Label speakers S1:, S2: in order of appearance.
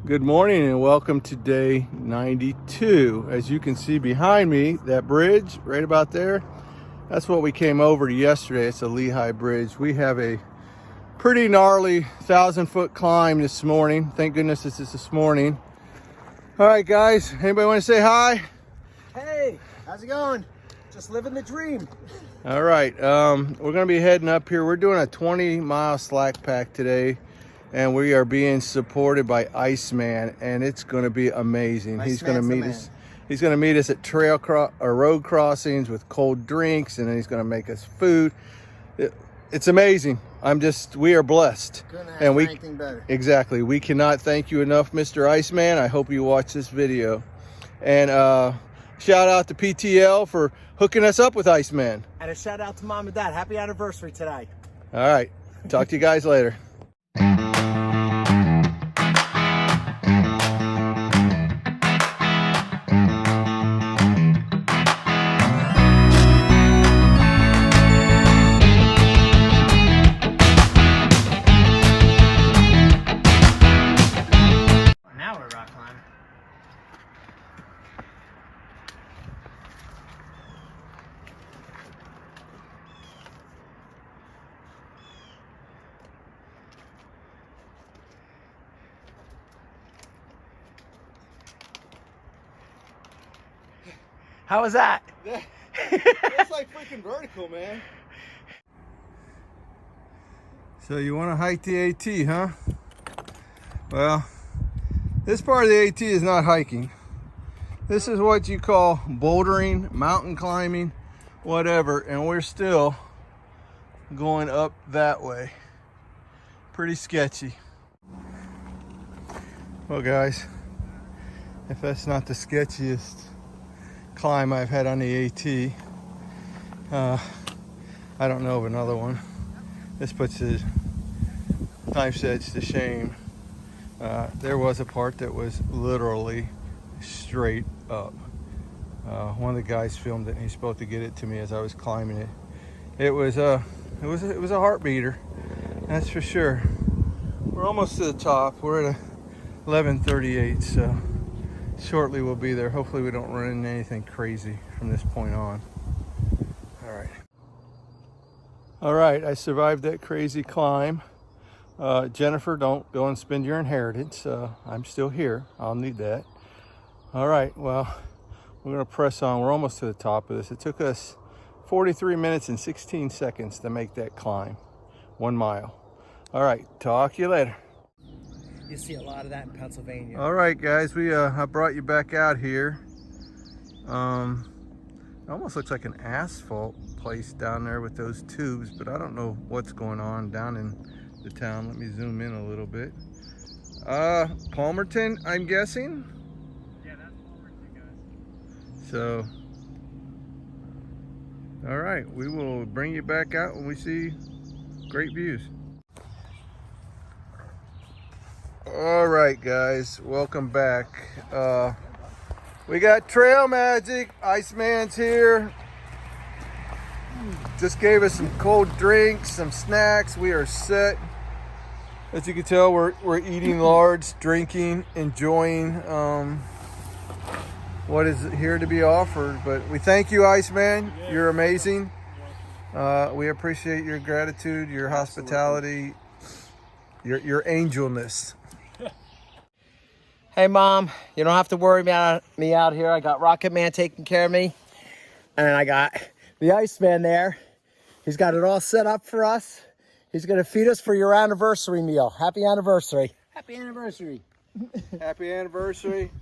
S1: Good morning and welcome to day 92. As you can see behind me, that bridge right about there, that's what we came over to yesterday. It's a Lehigh Bridge. We have a pretty gnarly 1,000-foot climb this morning. Thank goodness this is this morning. All right, guys, anybody want to say hi?
S2: Hey, how's it going? Just living the dream.
S1: All right, we're going to be heading up here. We're doing a 20-mile slack pack today, and we are being supported by Iceman, and it's going to be amazing. He's going to meet us. He's going to meet us at road crossings with cold drinks, and then he's going to make us food. It's amazing. We are blessed.
S2: Couldn't ask for anything better.
S1: Exactly. We cannot thank you enough, Mr. Iceman. I hope you watch this video. And shout out to PTL for hooking us up with Iceman.
S2: And a shout out to Mom and Dad. Happy anniversary today.
S1: All right. Talk to you guys later.
S2: Now we're rock climbing. How was that?
S1: That's like freaking vertical, man. So you want to hike the AT, huh? Well, this part of the AT is not hiking. This is what you call bouldering, mountain climbing, whatever, and we're still going up that way. Pretty sketchy. Well, guys, if that's not the sketchiest climb I've had on the AT, I don't know of another one. This puts the knife's edge to shame. There was a part that was literally straight up. One of the guys filmed it, and he's supposed to get it to me as I was climbing it. It was a heart beater, that's for sure. We're almost to the top. We're at 11:38, so shortly we'll be there. Hopefully we don't run into anything crazy from this point on. All right, I survived that crazy climb. Jennifer, don't go and spend your inheritance. I'm still here. I'll need that. All right, well, we're gonna press on. We're almost to the top of this. It took us 43 minutes and 16 seconds to make that climb, 1 mile. All right, talk to you later.
S2: You see a lot of that in Pennsylvania.
S1: All right, guys, I brought you back out here. It almost looks like an asphalt place down there with those tubes, but I don't know what's going on down in the town. Let me zoom in a little bit. Palmerton, I'm guessing?
S2: Yeah, that's Palmerton, guys.
S1: So, all right, we will bring you back out when we see great views. All right, guys, welcome back. We got trail magic. Iceman's here. Just gave us some cold drinks, some snacks. We are set. As you can tell, we're eating large, drinking, enjoying what is here to be offered. But we thank you, Iceman. You're amazing. We appreciate your gratitude, your hospitality, your angelness.
S2: Hey, Mom, you don't have to worry about me out here. I got Rocket Man taking care of me. And I got the Iceman there. He's got it all set up for us. He's going to feed us for your anniversary meal. Happy anniversary. Happy anniversary.
S1: Happy anniversary.